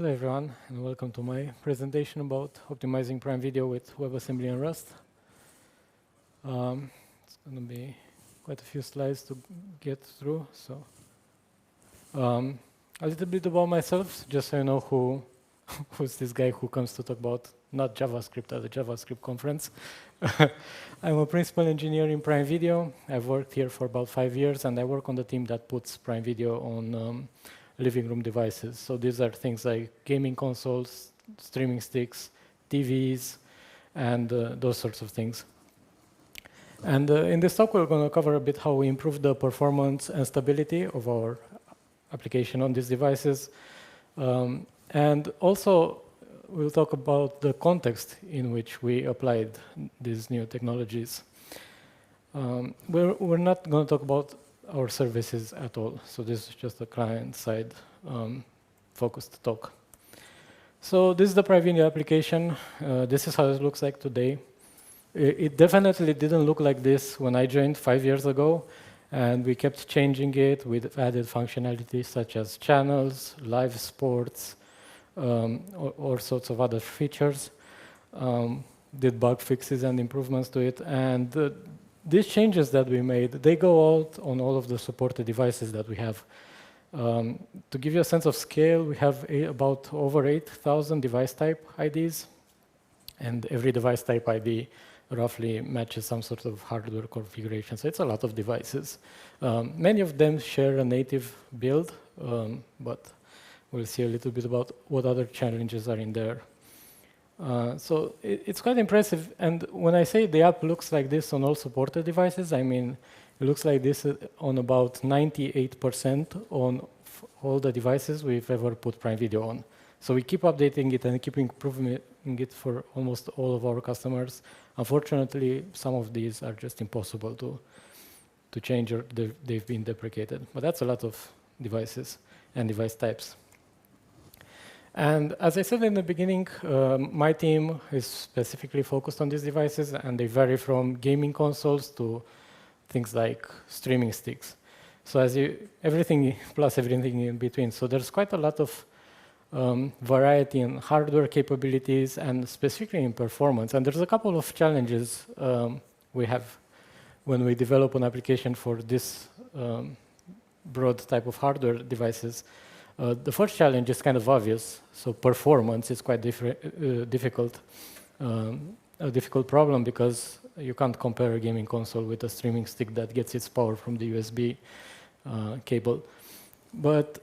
Hello everyone, and welcome to my presentation about optimizing Prime Video with WebAssembly and Rust. It's going to be quite a few slides to get through. So, a little bit about myself, just so you know who's this guy who comes to talk about not JavaScript at the JavaScript conference. I'm a principal engineer in Prime Video. I've worked here for about 5 years, and I work on the team that puts Prime Video on living room devices. So these are things like gaming consoles, streaming sticks, TVs, and those sorts of things. And in this talk, we're going to cover a bit how we improve the performance and stability of our application on these devices. And also, we'll talk about the context in which we applied these new technologies. We're not going to talk about our services at all. So this is just a client-side focused talk. So this is the Prime Video application. This is how it looks like today. It definitely didn't look like this when I joined 5 years ago, and we kept changing it with added functionality such as channels, live sports, all sorts of other features. Did bug fixes and improvements to it, and these changes that we made, they go out on all of the supported devices that we have. To give you a sense of scale, we have about over 8,000 device type IDs, and every device type ID roughly matches some sort of hardware configuration. So it's a lot of devices. Many of them share a native build, but we'll see a little bit about what other challenges are in there. So it's quite impressive, and when I say the app looks like this on all supported devices, I mean it looks like this on about 98% on all the devices we've ever put Prime Video on. So we keep updating it and keep improving it for almost all of our customers. Unfortunately, some of these are just impossible to change, or they've been deprecated. But that's a lot of devices and device types. And as I said in the beginning, my team is specifically focused on these devices, and they vary from gaming consoles to things like streaming sticks. So everything plus everything in between. So there's quite a lot of variety in hardware capabilities and specifically in performance. And there's a couple of challenges we have when we develop an application for this broad type of hardware devices. The first challenge is kind of obvious. So performance is quite difficult, a difficult problem, because you can't compare a gaming console with a streaming stick that gets its power from the USB cable. But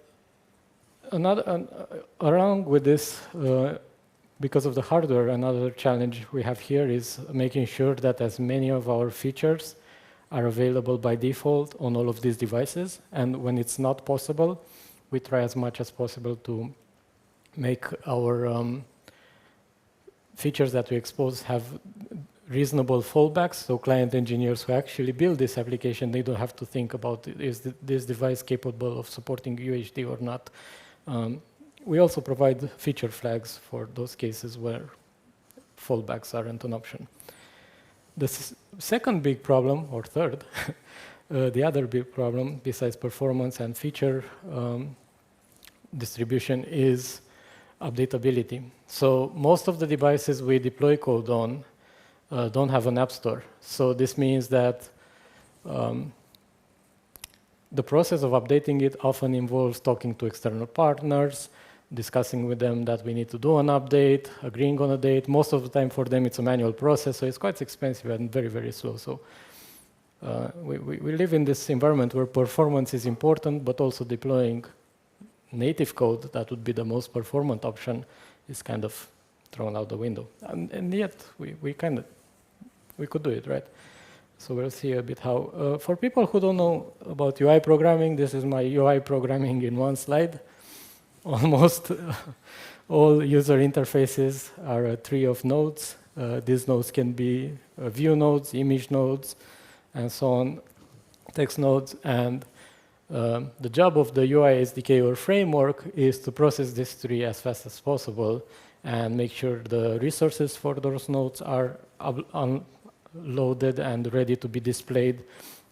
along with this, because of the hardware, another challenge we have here is making sure that as many of our features are available by default on all of these devices. And when it's not possible, we try as much as possible to make our features that we expose have reasonable fallbacks. So client engineers who actually build this application, they don't have to think about, is this device capable of supporting UHD or not. We also provide feature flags for those cases where fallbacks aren't an option. The second big problem, or third, the other big problem besides performance and feature distribution is updatability. So most of the devices we deploy code on don't have an app store. So this means that the process of updating it often involves talking to external partners, discussing with them that we need to do an update, agreeing on a date. Most of the time for them it's a manual process, so it's quite expensive and very, very slow. So we live in this environment where performance is important, but also deploying native code that would be the most performant option is kind of thrown out the window. And yet we could do it, right? So we'll see a bit how. For people who don't know about UI programming, this is my UI programming in one slide. Almost all user interfaces are a tree of nodes. These nodes can be view nodes, image nodes, and so on, text nodes. And the job of the UI SDK or framework is to process this tree as fast as possible and make sure the resources for those nodes are loaded and ready to be displayed.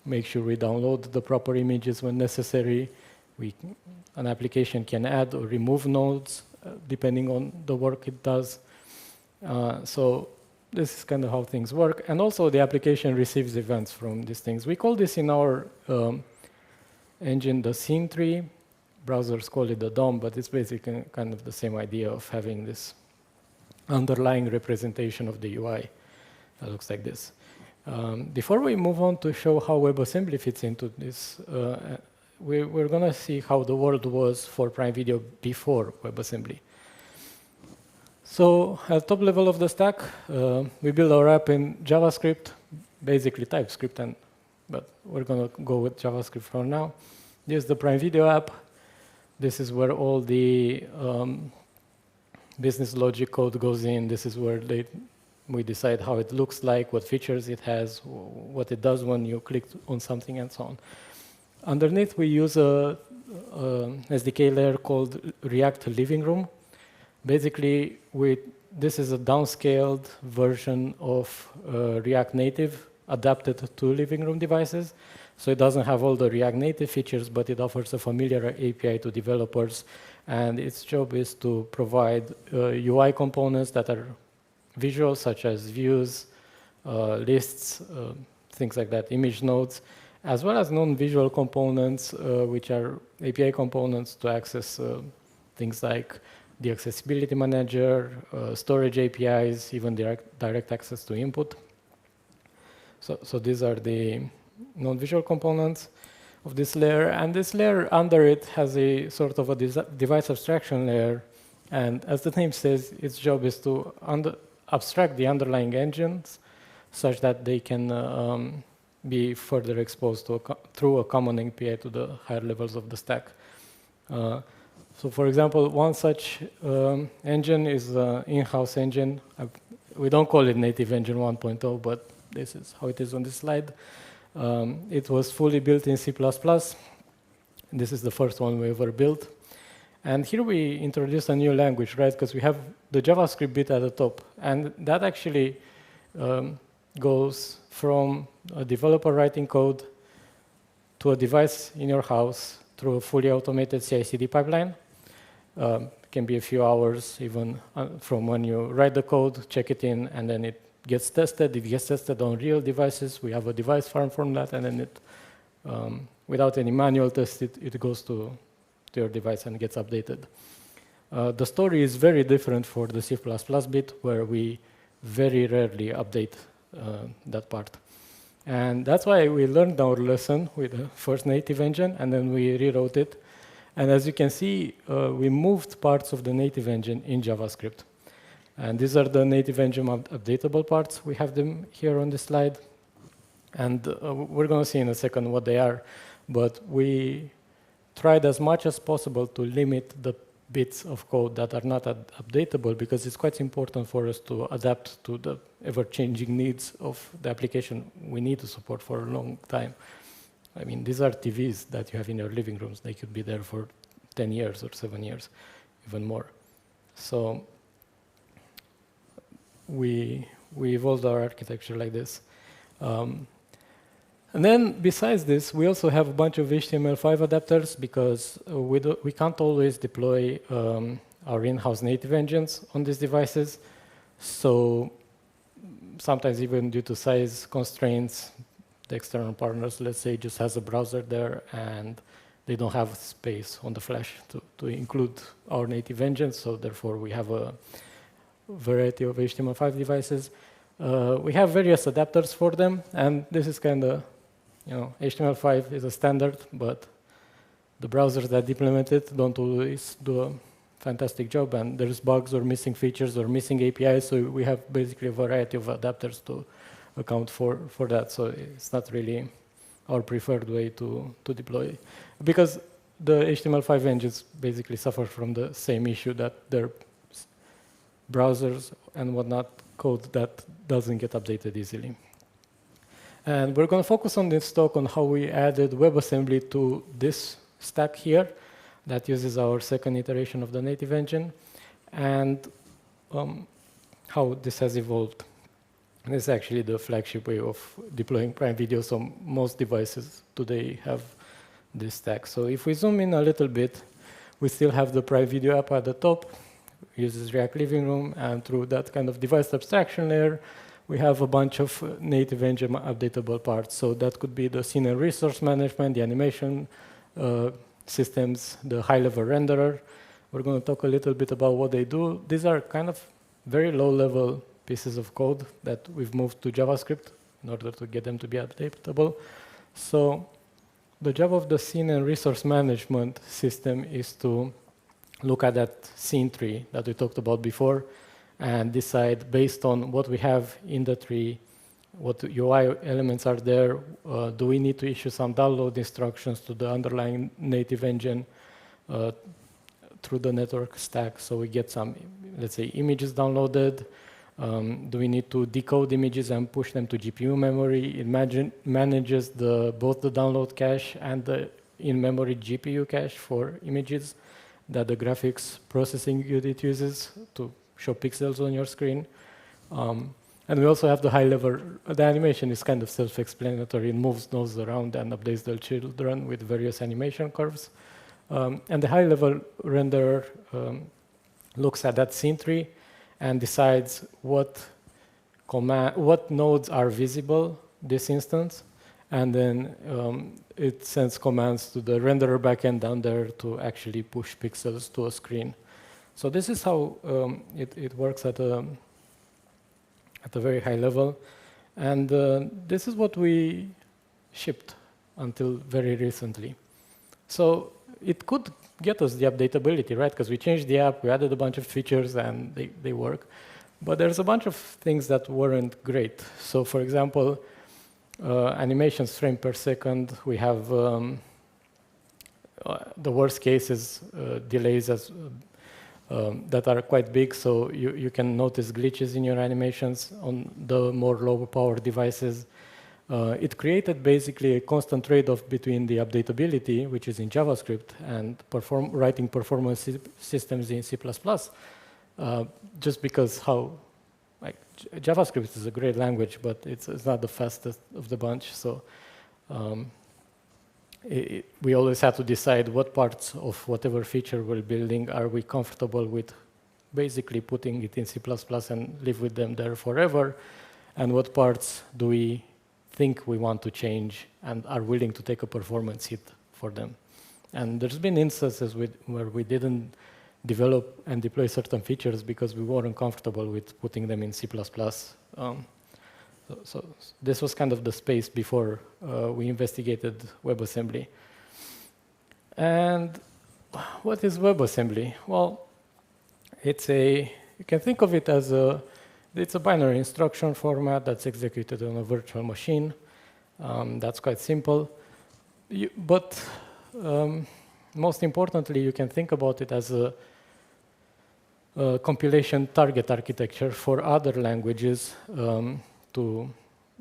Make sure we download the proper images when necessary. An application can add or remove nodes depending on the work it does. So this is kind of how things work. And also the application receives events from these things. We call this in our engine the scene tree. Browsers call it the DOM, but it's basically kind of the same idea of having this underlying representation of the UI that looks like this. Before we move on to show how WebAssembly fits into this, we're going to see how the world was for Prime Video before WebAssembly. So at top level of the stack, we build our app in JavaScript, basically TypeScript, but we're going to go with JavaScript for now. This is the Prime Video app. This is where all the business logic code goes in. This is where we decide how it looks like, what features it has, what it does when you click on something, and so on. Underneath, we use a SDK layer called React Living Room. Basically, this is a downscaled version of React Native adapted to living room devices. So it doesn't have all the React Native features, but it offers a familiar API to developers. And its job is to provide UI components that are visual, such as views, lists, things like that, image nodes, as well as non-visual components, which are API components to access things like the accessibility manager, storage APIs, even direct access to input. So these are the non-visual components of this layer. And this layer under it has a sort of a device abstraction layer. And as the name says, its job is to abstract the underlying engines such that they can be further exposed to through a common API to the higher levels of the stack. So for example, one such engine is an in-house engine. We don't call it Native Engine 1.0, but this is how it is on this slide. It was fully built in C++. This is the first one we ever built. And here we introduce a new language, right? Because we have the JavaScript bit at the top. And that actually goes from a developer writing code to a device in your house through a fully automated CI/CD pipeline. Can be a few hours even from when you write the code, check it in, and then it gets tested. It gets tested on real devices. We have a device farm from that, and then it, without any manual test, it goes to your device and gets updated. The story is very different for the C++ bit, where we very rarely update that part. And that's why we learned our lesson with the first native engine, and then we rewrote it. And as you can see, we moved parts of the native engine in JavaScript. And these are the native engine updatable parts. We have them here on this slide. And we're going to see in a second what they are. But we tried as much as possible to limit the bits of code that are not updatable, because it's quite important for us to adapt to the ever-changing needs of the application we need to support for a long time. I mean, these are TVs that you have in your living rooms. They could be there for 10 years or 7 years, even more. So we evolved our architecture like this. And then besides this, we also have a bunch of HTML5 adapters, because we can't always deploy our in-house native engines on these devices. So sometimes even due to size constraints, the external partners, let's say, just has a browser there, and they don't have space on the flash to include our native engines. So therefore, we have a variety of HTML5 devices. We have various adapters for them, and this is kind of, HTML5 is a standard, but the browsers that implement it don't always do a fantastic job, and there's bugs or missing features or missing APIs, so we have basically a variety of adapters to account for that. So it's not really our preferred way to deploy, because the HTML5 engines basically suffer from the same issue, that they're browsers and whatnot code that doesn't get updated easily. And we're going to focus on this talk on how we added WebAssembly to this stack here that uses our second iteration of the native engine, and how this has evolved. And this is actually the flagship way of deploying Prime Video, so most devices today have this stack. So if we zoom in a little bit, we still have the Prime Video app at the top. uses React Living Room, and through that kind of device abstraction layer, we have a bunch of native engine updatable parts. So that could be the scene and resource management, the animation systems, the high-level renderer. We're going to talk a little bit about what they do. These are kind of very low-level pieces of code that we've moved to JavaScript in order to get them to be updatable. So the job of the scene and resource management system is to look at that scene tree that we talked about before and decide based on what we have in the tree, what UI elements are there, do we need to issue some download instructions to the underlying native engine through the network stack so we get some, let's say, images downloaded. Do we need to decode images and push them to GPU memory? It manages both the download cache and the in-memory GPU cache for images that the graphics processing unit uses to show pixels on your screen. And we also have the high level, the animation is kind of self-explanatory. It moves nodes around and updates the children with various animation curves. And the high level renderer looks at that scene tree and decides what nodes are visible this instance, and then it sends commands to the renderer backend down there to actually push pixels to a screen. So this is how it works at a very high level, and this is what we shipped until very recently. So it could get us the updatability, right? Because we changed the app, we added a bunch of features, and they work. But there's a bunch of things that weren't great. So for example, animations frame per second, we have the worst cases delays that are quite big, so you can notice glitches in your animations on the more lower power devices. It created basically a constant trade-off between the updatability, which is in JavaScript, and writing performance systems in C++, just because JavaScript is a great language, but it's not the fastest of the bunch. So we always have to decide what parts of whatever feature we're building are we comfortable with basically putting it in C++ and live with them there forever, and what parts do we think we want to change and are willing to take a performance hit for them. And there's been instances where we didn't develop and deploy certain features because we weren't comfortable with putting them in C++. So this was kind of the space before we investigated WebAssembly. And what is WebAssembly? Well, you can think of it as it's a binary instruction format that's executed on a virtual machine. That's quite simple. But most importantly, you can think about it as a compilation target architecture for other languages to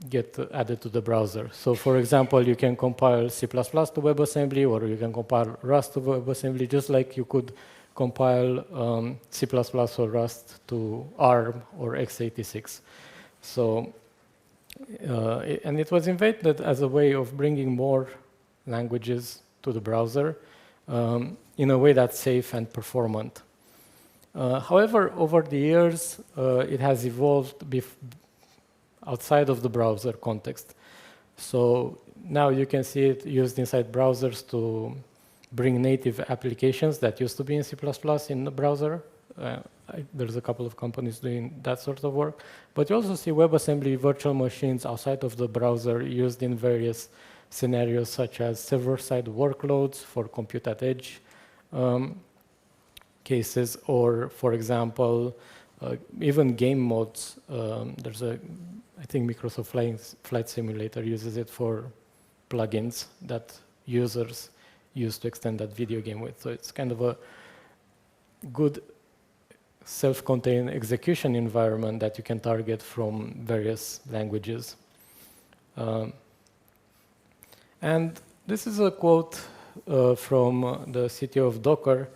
get added to the browser. So for example, you can compile C++ to WebAssembly, or you can compile Rust to WebAssembly, just like you could compile C++ or Rust to ARM or x86. So, and it was invented as a way of bringing more languages to the browser in a way that's safe and performant. However, over the years, it has evolved outside of the browser context. So now you can see it used inside browsers to bring native applications that used to be in C++ in the browser. There's a couple of companies doing that sort of work. But you also see WebAssembly virtual machines outside of the browser used in various scenarios, such as server-side workloads for compute at edge cases, or, for example, even game modes. I think Microsoft Flight Simulator uses it for plugins that users use to extend that video game with. So it's kind of a good self-contained execution environment that you can target from various languages. And this is a quote from the CTO of Docker.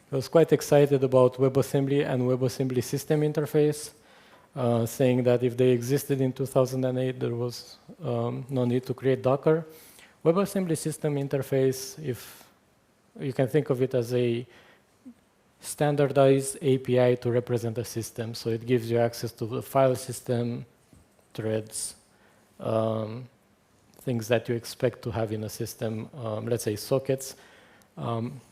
He was quite excited about WebAssembly and WebAssembly system interface, saying that if they existed in 2008, there was no need to create Docker. WebAssembly system interface, if you can think of it as a standardized API to represent a system. So it gives you access to the file system, threads, things that you expect to have in a system, let's say sockets.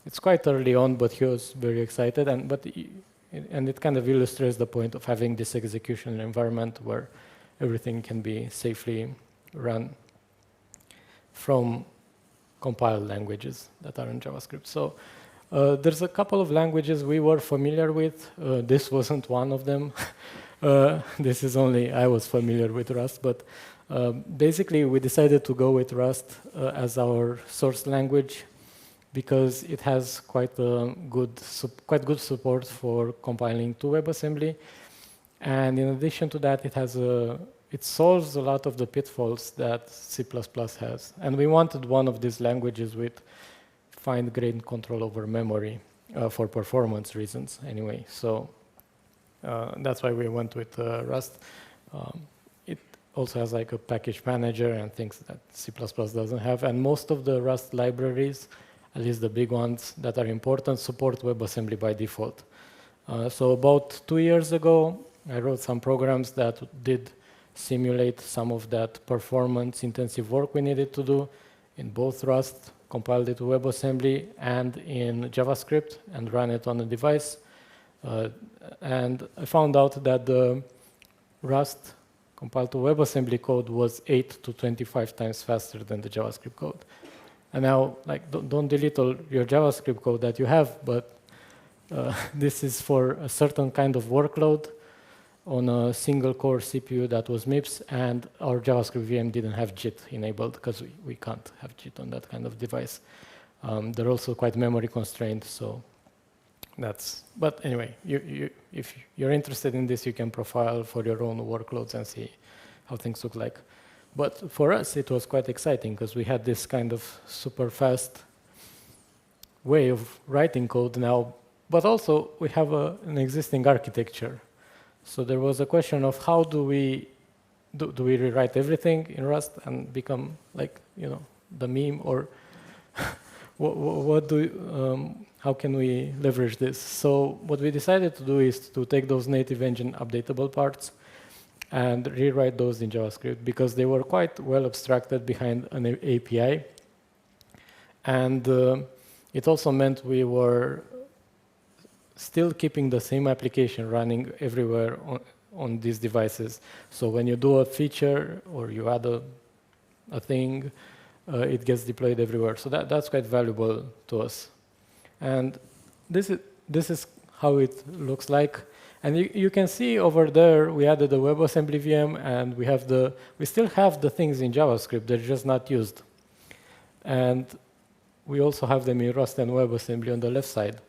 It's quite early on, but he was very excited, and it kind of illustrates the point of having this execution environment where everything can be safely run from compiled languages that are in JavaScript. So there's a couple of languages we were familiar with. This wasn't one of them. This is only I was familiar with Rust, but basically we decided to go with Rust as our source language because it has quite good support for compiling to WebAssembly, and in addition to that, it solves a lot of the pitfalls that C++ has. And we wanted one of these languages with fine-grained control over memory for performance reasons, anyway. So that's why we went with Rust. It also has like a package manager and things that C++ doesn't have, and most of the Rust libraries, at least the big ones that are important, support WebAssembly by default. So about 2 years ago, I wrote some programs that did simulate some of that performance-intensive work we needed to do in both Rust, compiled it to WebAssembly, and in JavaScript, and ran it on a device. And I found out that the Rust compiled to WebAssembly code was 8 to 25 times faster than the JavaScript code. And now, like, don't delete all your JavaScript code that you have, but this is for a certain kind of workload on a single core CPU that was MIPS, and our JavaScript VM didn't have JIT enabled because we can't have JIT on that kind of device. They're also quite memory constrained, so that's, but anyway, if you're interested in this, you can profile for your own workloads and see how things look like. But for us, it was quite exciting because we had this kind of super fast way of writing code now, but also we have an existing architecture. So there was a question of how do we rewrite everything in Rust and become like, you know, the meme, or how can we leverage this? So what we decided to do is to take those native engine updatable parts and rewrite those in JavaScript because they were quite well abstracted behind an API. And it also meant we were still keeping the same application running everywhere on these devices. So when you do a feature or you add a thing, it gets deployed everywhere. So that's quite valuable to us. And this is how it looks like. And you can see over there, we added a WebAssembly VM, and we still have the things in JavaScript, they're just not used. And we also have them in Rust and WebAssembly on the left side.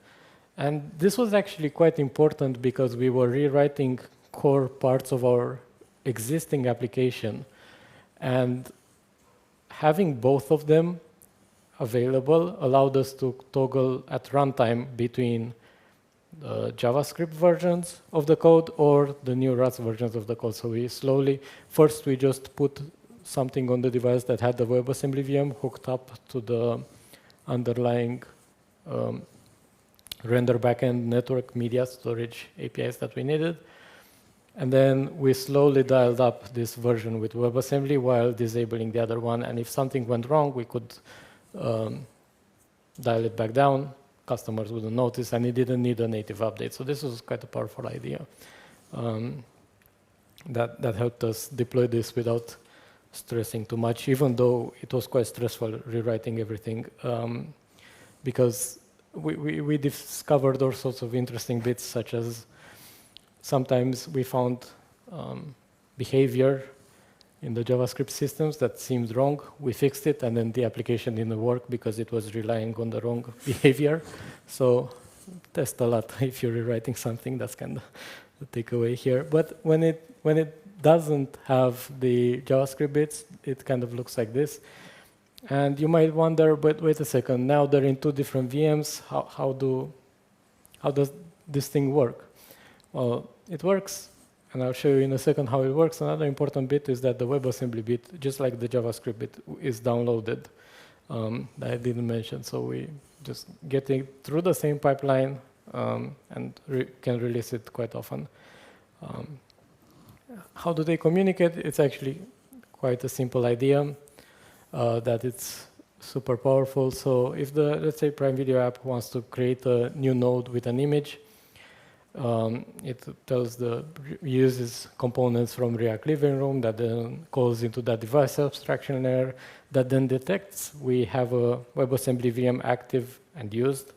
And this was actually quite important because we were rewriting core parts of our existing application. And having both of them available allowed us to toggle at runtime between the JavaScript versions of the code or the new Rust versions of the code. So first we just put something on the device that had the WebAssembly VM hooked up to the underlying render backend network media storage APIs that we needed. And then we slowly dialed up this version with WebAssembly while disabling the other one. And if something went wrong, we could dial it back down. Customers wouldn't notice, and it didn't need a native update. So this was quite a powerful idea that helped us deploy this without stressing too much, even though it was quite stressful rewriting everything, because we discovered all sorts of interesting bits, such as sometimes we found behavior in the JavaScript systems that seemed wrong. We fixed it, and then the application didn't work because it was relying on the wrong behavior. So test a lot if you're rewriting something. That's kind of the takeaway here. But when it doesn't have the JavaScript bits, it kind of looks like this. And you might wonder, but wait a second, now they're in two different VMs. How does this thing work? Well, it works. And I'll show you in a second how it works. Another important bit is that the WebAssembly bit, just like the JavaScript bit, is downloaded that I didn't mention. So we just get it through the same pipeline, and can release it quite often. How do they communicate? It's actually quite a simple idea that it's super powerful. So if the, let's say, Prime Video app wants to create a new node with an image, it tells uses components from React Living Room that then calls into that device abstraction layer that then detects we have a WebAssembly VM active and used,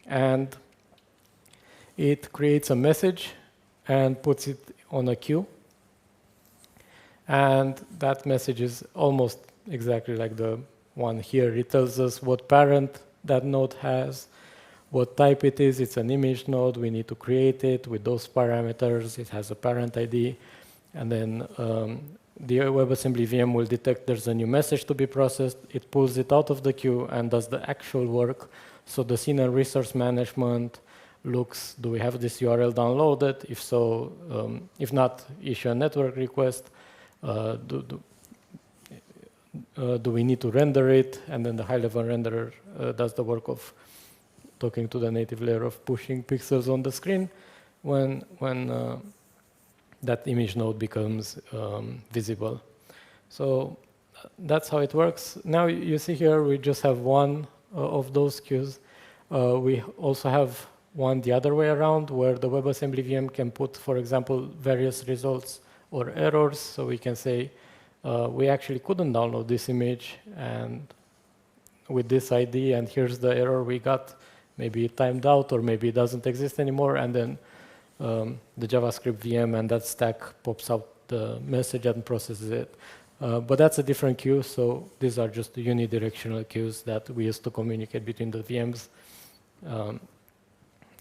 and it creates a message and puts it on a queue. And that message is almost exactly like the one here. It tells us what parent that node has, what type it is. It's an image node. We need to create it with those parameters. It has a parent ID. And then the WebAssembly VM will detect there's a new message to be processed. It pulls it out of the queue and does the actual work. So the scene and resource management looks, do we have this URL downloaded? If so, if not, issue a network request. Do we need to render it? And then the high-level renderer does the work of talking to the native layer of pushing pixels on the screen when that image node becomes visible. So that's how it works. Now you see here we just have one of those queues. We also have one the other way around where the WebAssembly VM can put, for example, various results or errors. So we can say, we actually couldn't download this image and with this ID, and here's the error we got. Maybe it timed out, or maybe it doesn't exist anymore, and then the JavaScript VM and that stack pops out the message and processes it. But that's a different queue, so these are just the unidirectional queues that we use to communicate between the VMs.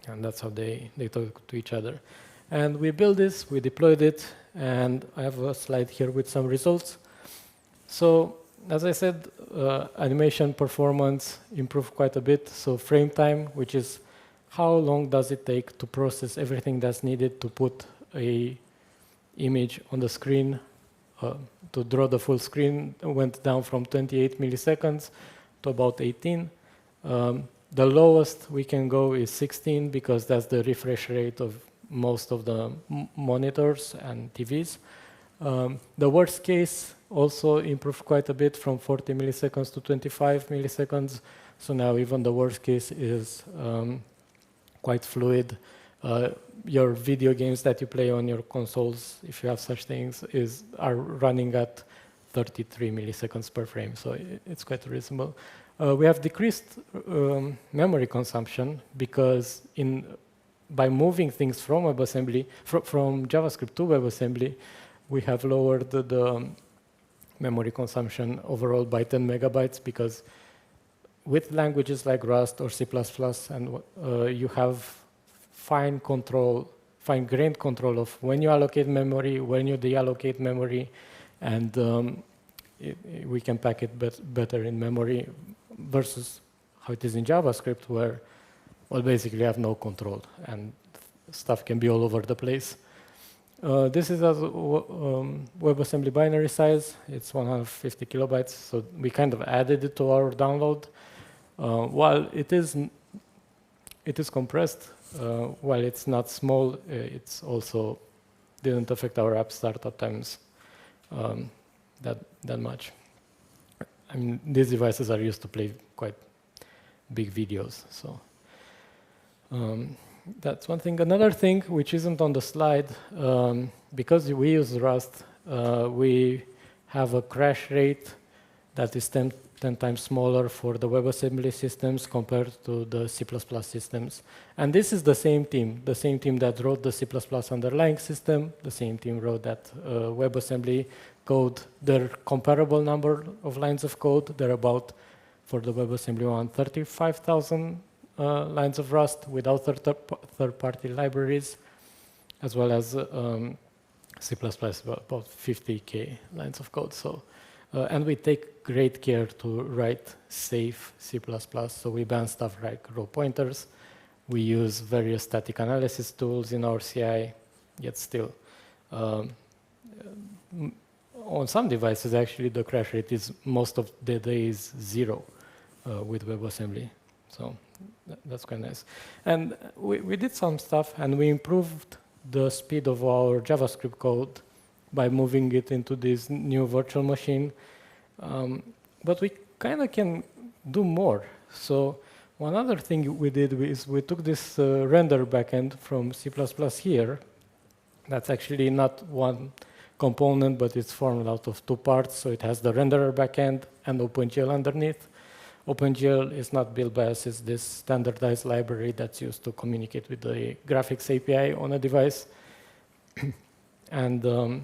And that's how they talk to each other. And we built this, we deployed it, and I have a slide here with some results. So as I said, animation performance improved quite a bit. So frame time, which is how long does it take to process everything that's needed to put a image on the screen, to draw the full screen, went down from 28 milliseconds to about 18. The lowest we can go is 16 because that's the refresh rate of most of the monitors and TVs. The worst case also improved quite a bit from 40 milliseconds to 25 milliseconds. So now even the worst case is quite fluid. Your video games that you play on your consoles, if you have such things, are running at 33 milliseconds per frame. So it's quite reasonable. We have decreased memory consumption because by moving things from WebAssembly, from JavaScript to WebAssembly, we have lowered the memory consumption overall by 10 megabytes because with languages like Rust or C++, and you have fine-grained control of when you allocate memory, when you deallocate memory, and we can pack it better in memory versus how it is in JavaScript, where, well, basically you have no control and stuff can be all over the place. This is a WebAssembly binary size. It's 150 kilobytes, so we kind of added it to our download. While it is compressed, while it's not small, it's also didn't affect our app startup times that much. I mean, these devices are used to play quite big videos, so that's one thing. Another thing, which isn't on the slide, because we use Rust, we have a crash rate that is 10 times smaller for the WebAssembly systems compared to the C++ systems. And this is the same team that wrote the C++ underlying system, the same team wrote that WebAssembly code. They're comparable number of lines of code. They're about, for the WebAssembly one, 35,000 lines of Rust without third-party libraries, as well as C++, about 50K lines of code. So, and we take great care to write safe C++. So we ban stuff like row pointers. We use various static analysis tools in our CI, yet still. On some devices, actually, the crash rate is most of the day is 0 with WebAssembly. So that's quite nice. And we did some stuff, and we improved the speed of our JavaScript code by moving it into this new virtual machine. But we kind of can do more. So one other thing we did is we took this render backend from C++ here. That's actually not one component, but it's formed out of two parts. So it has the renderer backend and OpenGL underneath. OpenGL is not built by us. It's this standardized library that's used to communicate with the graphics API on a device. And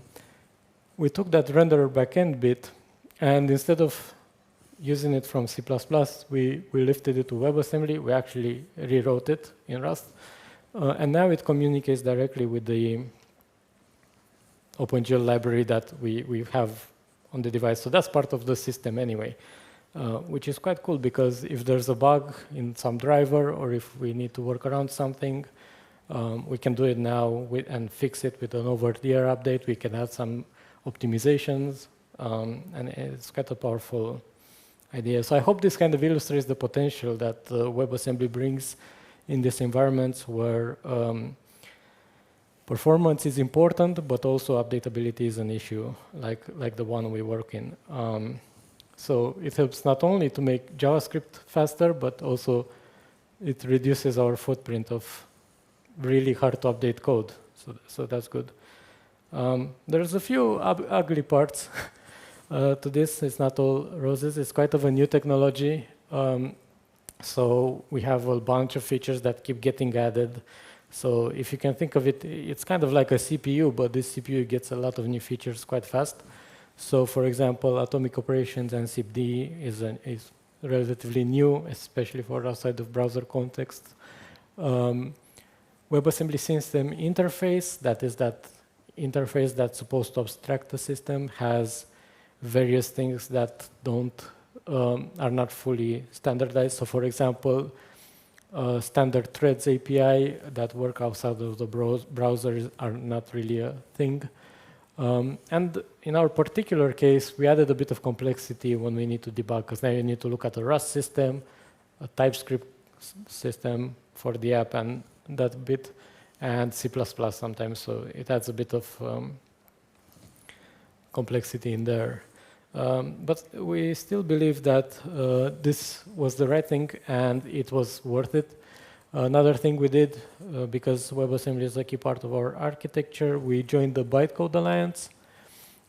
we took that renderer backend bit, and instead of using it from C++, we lifted it to WebAssembly. We actually rewrote it in Rust. And now it communicates directly with the OpenGL library that we have on the device. So that's part of the system anyway, which is quite cool, because if there's a bug in some driver, or if we need to work around something, we can do it now and fix it with an over-the-air update. We can add some optimizations, and it's quite a powerful idea. So I hope this kind of illustrates the potential that WebAssembly brings in these environments where performance is important, but also updatability is an issue, like the one we work in. So it helps not only to make JavaScript faster, but also it reduces our footprint of really hard to update code. So that's good. There's a few ugly parts to this. It's not all roses. It's quite of a new technology. So we have a bunch of features that keep getting added. So if you can think of it, it's kind of like a CPU, but this CPU gets a lot of new features quite fast. So for example, atomic operations and SIPD is relatively new, especially for outside of browser context. WebAssembly system interface, that is that interface that's supposed to abstract the system, has various things that are not fully standardized. So for example, standard threads API that work outside of the browser are not really a thing. And in our particular case, we added a bit of complexity when we need to debug, because now you need to look at a Rust system, a TypeScript system for the app, and that bit, and C++ sometimes. So it adds a bit of complexity in there. But we still believe that this was the right thing and it was worth it. Another thing we did, because WebAssembly is a key part of our architecture, we joined the Bytecode Alliance.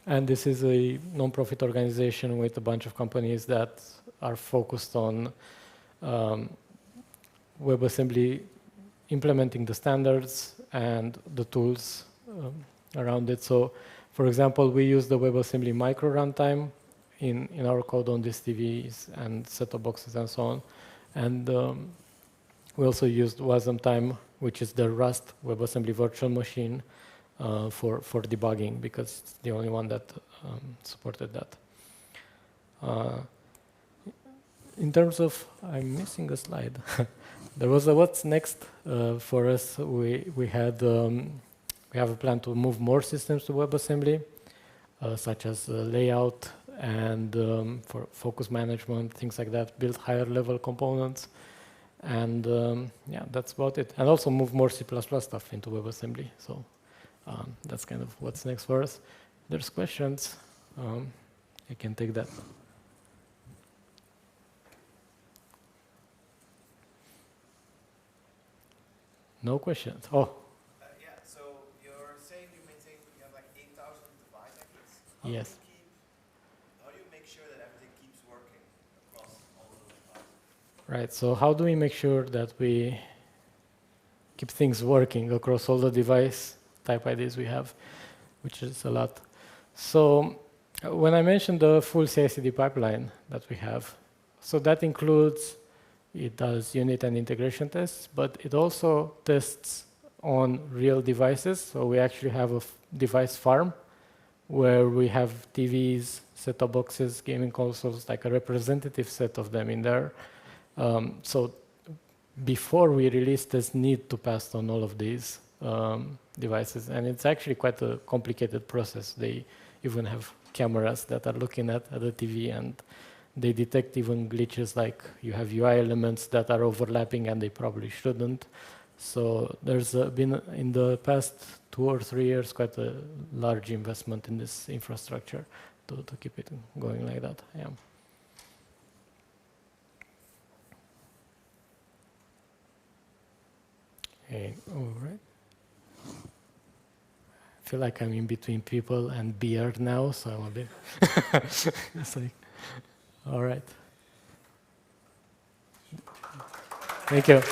And this is a non-profit organization with a bunch of companies that are focused on WebAssembly implementing the standards and the tools around it. So for example, we use the WebAssembly micro runtime in our code on these TVs and set-top boxes and so on. And we also used Wasm time, which is the Rust WebAssembly virtual machine for debugging, because it's the only one that supported that. In terms of, I'm missing a slide. There was a what's next for us. We have a plan to move more systems to WebAssembly, such as layout and for focus management, things like that, build higher level components. And yeah, that's about it. And also move more C++ stuff into WebAssembly. So that's kind of what's next for us. If there's questions, I can take that. No questions. Oh. Yeah, so you're saying you have like 8,000 devices, I guess. Yes. How do you make sure that everything keeps working across all of those devices? Right, so how do we make sure that we keep things working across all the device type IDs we have, which is a lot. So when I mentioned the full CI/CD pipeline that we have, so that includes, it does unit and integration tests, but it also tests on real devices. So we actually have a device farm where we have TVs, set-top boxes, gaming consoles, like a representative set of them in there. So before we release this, need to pass on all of these devices, and it's actually quite a complicated process. They even have cameras that are looking at the TV and They detect even glitches like you have UI elements that are overlapping and they probably shouldn't. So there's been, in the past 2 or 3 years, quite a large investment in this infrastructure to keep it going like that. Yeah. Hey, all right. I feel like I'm in between people and beer now, so I'm a bit. It's like, all right. Thank you.